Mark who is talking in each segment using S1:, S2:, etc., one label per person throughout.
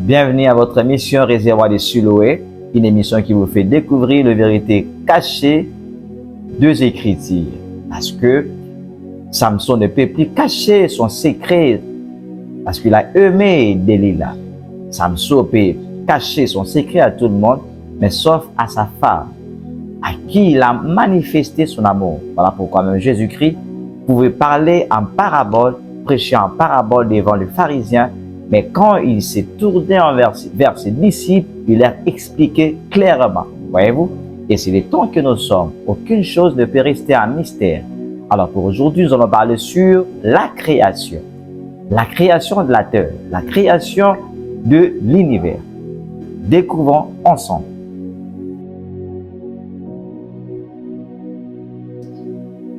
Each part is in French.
S1: Bienvenue à votre émission Réservoir des Siloé, une émission qui vous fait découvrir les vérités cachées des Écritures. Parce que Samson ne peut plus cacher son secret parce qu'il a aimé Delilah. Samson peut cacher son secret à tout le monde, mais sauf à sa femme, à qui il a manifesté son amour. Voilà pourquoi même Jésus-Christ pouvait parler en parabole, prêcher en parabole devant les pharisiens, mais quand il s'est tourné vers ses disciples, il leur expliquait clairement. Voyez-vous? Et c'est le temps que nous sommes. Aucune chose ne peut rester un mystère. Alors pour aujourd'hui, nous allons parler sur la création. La création de la terre, la création de l'univers. Découvrons ensemble.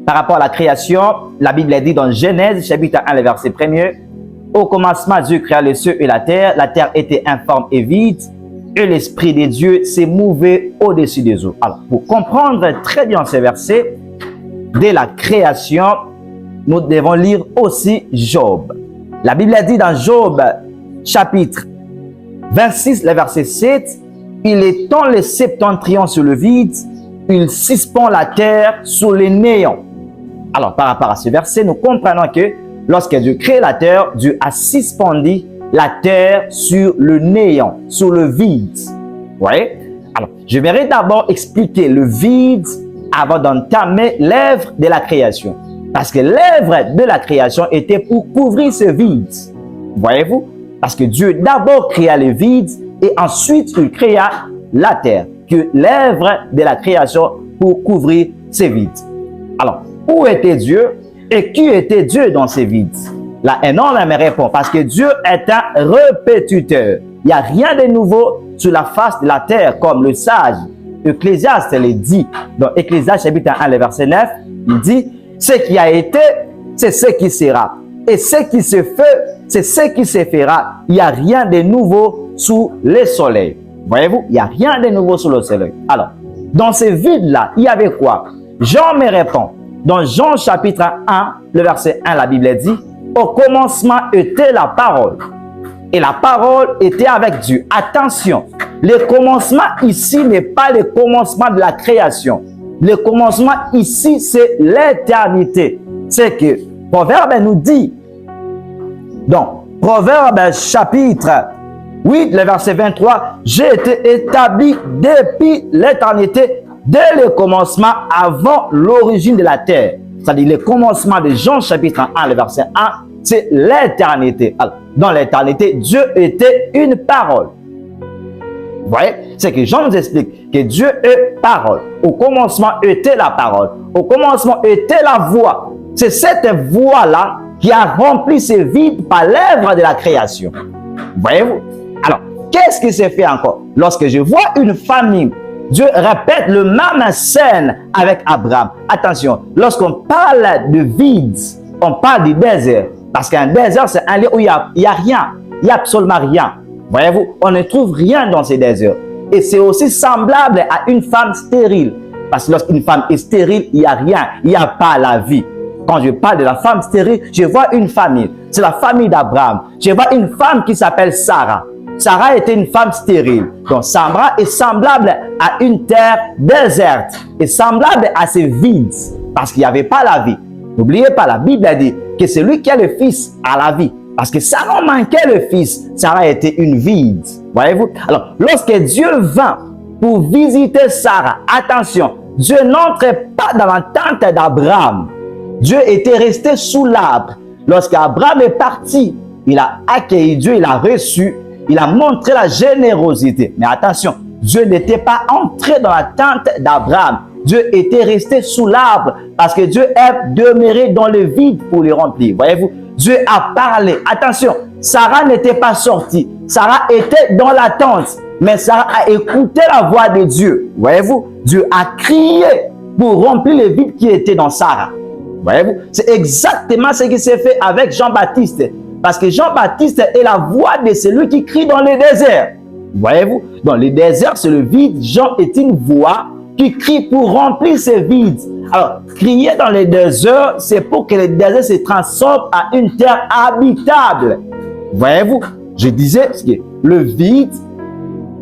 S1: Par rapport à la création, la Bible dit dans Genèse, chapitre 1, le verset 1er, « Au commencement, Dieu créa les cieux et la terre était informe et vide, et l'Esprit de Dieu s'est mouvé au-dessus des eaux. » Alors, pour comprendre très bien ce verset, dès la création, nous devons lire aussi Job. La Bible dit dans Job, chapitre 26, le verset 7, « Il étend le septentrion sur le vide, il suspend la terre sur les néants. » Alors, par rapport à ce verset, nous comprenons que lorsque Dieu crée la terre, Dieu a suspendu la terre sur le néant, sur le vide. Vous voyez? Alors, je vais d'abord expliquer le vide avant d'entamer l'œuvre de la création. Parce que l'œuvre de la création était pour couvrir ce vide. Voyez-vous? Parce que Dieu d'abord créa le vide et ensuite il créa la terre. Que l'œuvre de la création pour couvrir ce vide. Alors, où était Dieu et qui était Dieu dans ces vides? Là, un homme me répond, parce que Dieu est un répétiteur. Il n'y a rien de nouveau sur la face de la terre, comme le sage Ecclésiaste le dit. Dans Ecclésiaste chapitre 1, le verset 9, il dit, ce qui a été, c'est ce qui sera. Et ce qui se fait, c'est ce qui se fera. Il n'y a rien de nouveau sous le soleil. Voyez-vous, il n'y a rien de nouveau sous le soleil. Alors, dans ce vide-là, il y avait quoi? Jean me répond. Dans Jean chapitre 1, le verset 1, la Bible dit, « Au commencement était la parole, et la parole était avec Dieu. » Attention, le commencement ici n'est pas le commencement de la création. Le commencement ici, c'est l'éternité. C'est que Proverbe nous dit, donc, Proverbe chapitre 8, le verset 23, « J'ai été établi depuis l'éternité, dès le commencement, avant l'origine de la terre. » C'est-à-dire le commencement de Jean chapitre 1, le verset 1, c'est l'éternité. Dans l'éternité, Dieu était une parole. Vous voyez? C'est que Jean nous explique que Dieu est parole. Au commencement était la parole. Au commencement était la voix. C'est cette voix-là qui a rempli ce vide par l'œuvre de la création. Voyez-vous? Alors, qu'est-ce qui s'est fait encore? Lorsque je vois une famille, Dieu répète le même scène avec Abraham. Attention, lorsqu'on parle de vide, on parle du désert. Parce qu'un désert, c'est un lieu où il y a rien. Il n'y a absolument rien. Voyez-vous, on ne trouve rien dans ces déserts. Et c'est aussi semblable à une femme stérile. Parce que lorsqu'une femme est stérile, il n'y a rien. Il n'y a pas la vie. Quand je parle de la femme stérile, je vois une famille. C'est la famille d'Abraham. Je vois une femme qui s'appelle Sarah. Sarah était une femme stérile. Donc, Sarah est semblable à une terre déserte et semblable à ces vides parce qu'il n'y avait pas la vie. N'oubliez pas, la Bible dit que celui qui a le fils a la vie. Parce que Sarah manquait le fils. Sarah était une vide. Voyez-vous? Alors, lorsque Dieu vint pour visiter Sarah, attention, Dieu n'entrait pas dans la tente d'Abraham. Dieu était resté sous l'arbre. Lorsqu'Abraham est parti, il a accueilli Dieu, il a reçu. Il a montré la générosité. Mais attention, Dieu n'était pas entré dans la tente d'Abraham. Dieu était resté sous l'arbre parce que Dieu est demeuré dans le vide pour le remplir. Voyez-vous, Dieu a parlé. Attention, Sarah n'était pas sortie. Sarah était dans la tente. Mais Sarah a écouté la voix de Dieu. Voyez-vous, Dieu a crié pour remplir le vide qui était dans Sarah. Voyez-vous, c'est exactement ce qui s'est fait avec Jean-Baptiste. Parce que Jean-Baptiste est la voix de celui qui crie dans le désert. Voyez-vous, dans le désert, c'est le vide. Jean est une voix qui crie pour remplir ce vide. Alors, crier dans le désert, c'est pour que le désert se transforme à une terre habitable. Voyez-vous, Je disais que le vide,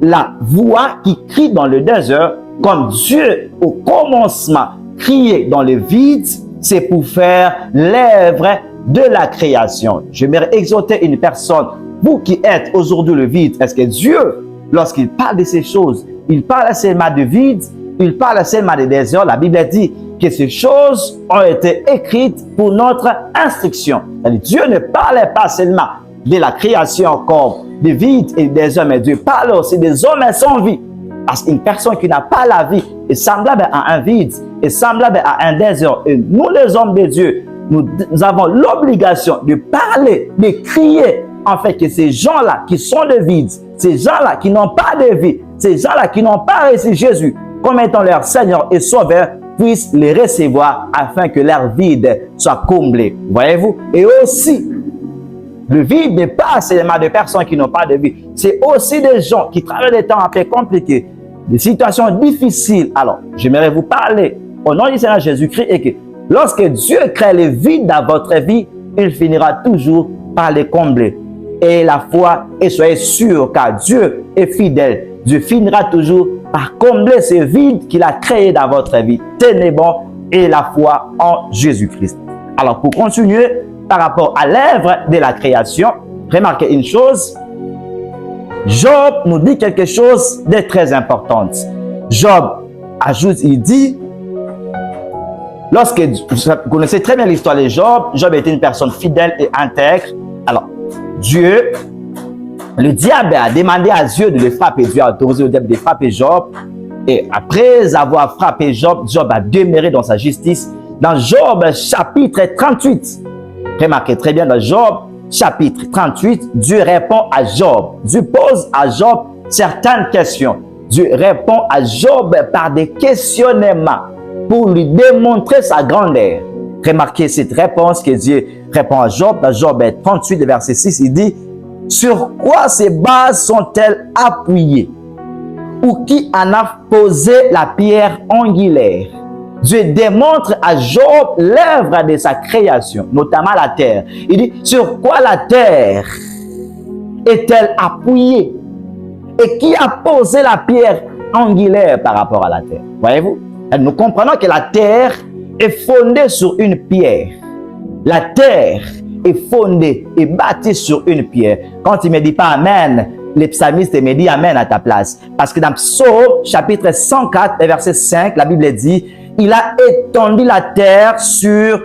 S1: la voix qui crie dans le désert, comme Dieu au commencement criait dans le vide, c'est pour faire l'œuvre de la création. J'aimerais exhorter une personne, vous qui êtes aujourd'hui le vide, est-ce que Dieu, lorsqu'il parle de ces choses, il parle seulement de vide, il parle seulement de désert? La Bible dit que ces choses ont été écrites pour notre instruction. Dieu ne parlait pas seulement de la création comme des vides et des hommes, mais Dieu parle aussi des hommes sans vie. Parce qu'une personne qui n'a pas la vie est semblable à un vide, est semblable à un désert. Et nous, les hommes de Dieu, nous avons l'obligation de parler, de crier, en fait, que ces gens-là qui sont le vide, ces gens-là qui n'ont pas de vie, ces gens-là qui n'ont pas reçu Jésus comme étant leur Seigneur et Sauveur, puissent les recevoir afin que leur vide soit comblé. Voyez-vous? Et aussi, le vide n'est pas seulement de personnes qui n'ont pas de vie. C'est aussi des gens qui traversent des temps un peu compliqués, des situations difficiles. Alors, j'aimerais vous parler au nom du Seigneur Jésus-Christ et que lorsque Dieu crée le vide dans votre vie, il finira toujours par les combler. Et la foi, et soyez sûrs car Dieu est fidèle. Dieu finira toujours par combler ce vide qu'il a créé dans votre vie. Tenez bon et la foi en Jésus-Christ. Alors, pour continuer, par rapport à l'œuvre de la création, remarquez une chose. Job nous dit quelque chose de très important. Job ajoute, il dit, lorsque vous connaissez très bien l'histoire de Job, Job était une personne fidèle et intègre. Alors, le diable a demandé à Dieu de le frapper. Dieu a autorisé le diable de frapper Job. Et après avoir frappé Job, Job a demeuré dans sa justice. Dans Job chapitre 38, remarquez très bien dans Job chapitre 38, Dieu répond à Job. Dieu pose à Job certaines questions. Dieu répond à Job par des questionnements pour lui démontrer sa grandeur. Remarquez cette réponse que Dieu répond à Job. Dans Job 38, verset 6, il dit: sur quoi ces bases sont-elles appuyées? Ou qui en a posé la pierre angulaire? Dieu démontre à Job l'œuvre de sa création, notamment la terre. Il dit, sur quoi la terre est-elle appuyée? Et qui a posé la pierre angulaire par rapport à la terre? Voyez-vous? Nous comprenons que la terre est fondée sur une pierre. La terre est fondée et bâtie sur une pierre. Quand il ne me dit pas Amen, les psalmistes me disent Amen à ta place. Parce que dans Psaume chapitre 104, verset 5, la Bible dit, il a étendu la terre sur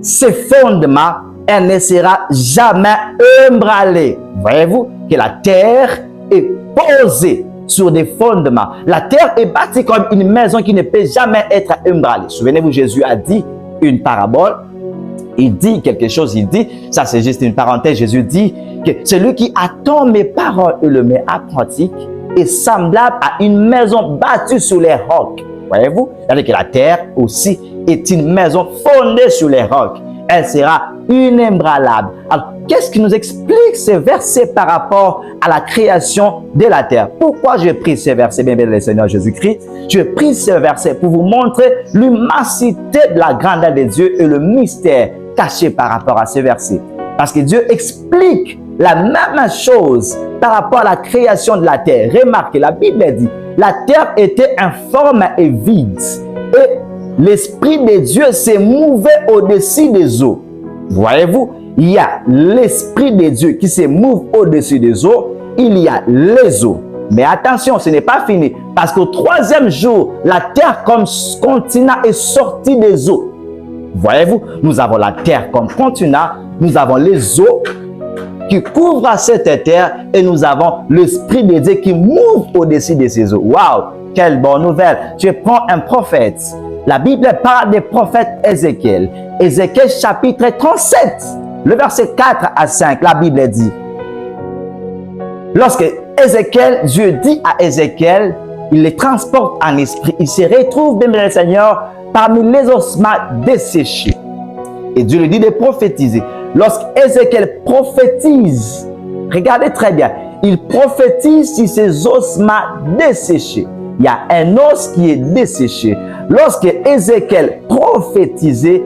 S1: ses fondements, elle ne sera jamais ébranlée. Voyez-vous que la terre est posée sur des fondements. La terre est bâtie comme une maison qui ne peut jamais être ébranlée. Souvenez-vous, Jésus a dit une parabole. Il dit quelque chose, il dit, ça c'est juste une parenthèse, Jésus dit que celui qui attend mes paroles et le met à pratique est semblable à une maison bâtie sur les rocs. Voyez-vous? C'est-à-dire que la terre aussi est une maison fondée sur les rocs. Elle sera inébranlable. Alors, qu'est-ce qui nous explique ce verset par rapport à la création de la terre? Pourquoi j'ai pris ce verset, bien le Seigneur Jésus-Christ? J'ai pris ce verset pour vous montrer l'immensité de la grandeur de Dieu et le mystère caché par rapport à ce verset. Parce que Dieu explique la même chose par rapport à la création de la terre. Remarquez, la Bible dit, la terre était informe et vide. Et l'Esprit de Dieu s'est mouvé au-dessus des eaux. Voyez-vous, il y a l'Esprit de Dieu qui se mouve au-dessus des eaux. Il y a les eaux. Mais attention, ce n'est pas fini. Parce qu'au troisième jour, la terre comme continent est sortie des eaux. Voyez-vous, nous avons la terre comme continent. Nous avons les eaux qui couvrent cette terre. Et nous avons l'Esprit de Dieu qui mouve au-dessus de ces eaux. Waouh, quelle bonne nouvelle. Je prends un prophète. La Bible parle des prophètes Ézéchiel. Ézéchiel chapitre 37, le verset 4 à 5, la Bible dit. Lorsque Ézéchiel, Dieu dit à Ézéchiel, il les transporte en esprit. Il se retrouve, bien le Seigneur, parmi les ossements desséchés. Et Dieu lui dit de prophétiser. Lorsque Ézéchiel prophétise, regardez très bien, il prophétise sur ces ossements desséchés. Il y a un os qui est desséché. Lorsque Ézéchiel prophétisait,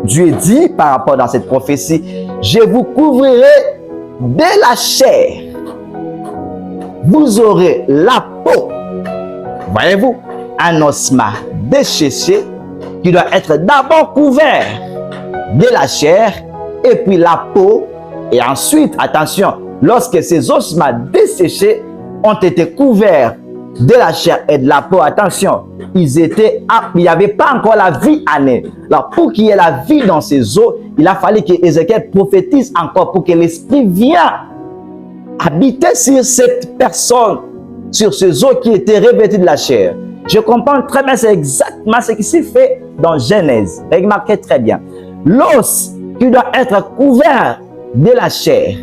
S1: Dieu dit par rapport à cette prophétie, je vous couvrirai de la chair, vous aurez la peau. Voyez-vous, un osma desséché qui doit être d'abord couvert de la chair et puis la peau. Et ensuite, attention, lorsque ces ossements desséchés ont été couverts de la chair et de la peau, attention, il n'y avait pas encore la vie en eux. Alors, pour qu'il y ait la vie dans ces os, il a fallu que Ézéchiel prophétise encore pour que l'Esprit vienne habiter sur cette personne, sur ces os qui étaient revêtus de la chair. Je comprends très bien, c'est exactement ce qui s'est fait dans Genèse. Remarquez très bien. L'os qui doit être couvert de la chair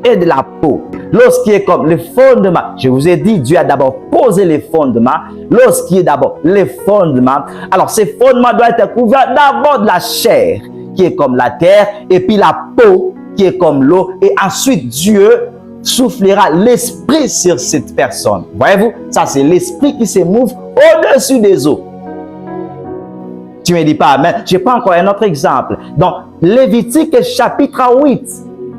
S1: et de la peau, l'os qui est comme le fondement. Je vous ai dit, Dieu a d'abord posé les fondements. L'os qui est d'abord les fondements. Alors, ces fondements doivent être couverts d'abord de la chair, qui est comme la terre, et puis la peau, qui est comme l'eau. Et ensuite, Dieu soufflera l'esprit sur cette personne. Voyez-vous, ça c'est l'esprit qui se mouve au-dessus des eaux. Tu ne me dis pas amen. Je prends encore un autre exemple. Dans Lévitique chapitre 8,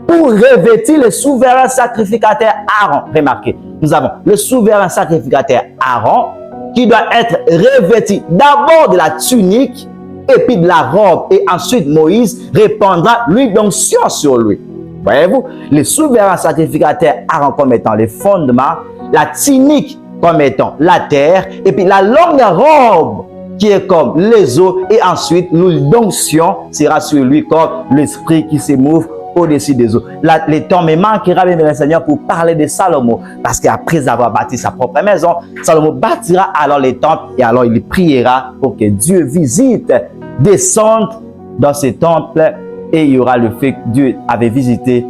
S1: pour revêtir le souverain sacrificateur Aaron. Remarquez, nous avons le souverain sacrificateur Aaron qui doit être revêtu d'abord de la tunique et puis de la robe. Et ensuite, Moïse répandra l'huile d'onction sur lui. Voyez-vous, le souverain sacrificateur Aaron comme étant les fondements, la tunique comme étant la terre, et puis la longue robe qui est comme les eaux, et ensuite l'huile d'onction sera sur lui comme l'esprit qui se mouve au-dessus des eaux. Le temps me manquera, bien le Seigneur, pour parler de Salomon, parce qu'après avoir bâti sa propre maison, Salomon bâtira alors les temples, et alors il priera pour que Dieu visite, descende dans ces temples, et il y aura le fait que Dieu avait visité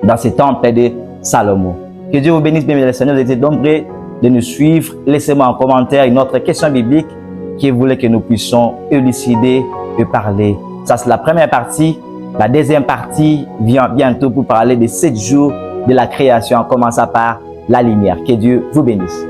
S1: dans ces temples de Salomon. Que Dieu vous bénisse, bien le Seigneur. Vous êtes nombreux de nous suivre. Laissez-moi en commentaire une autre question biblique qui voulait que nous puissions élucider et parler. Ça, c'est la première partie. La deuxième partie vient bientôt pour parler des 7 jours de la création, en commençant par la lumière. Que Dieu vous bénisse.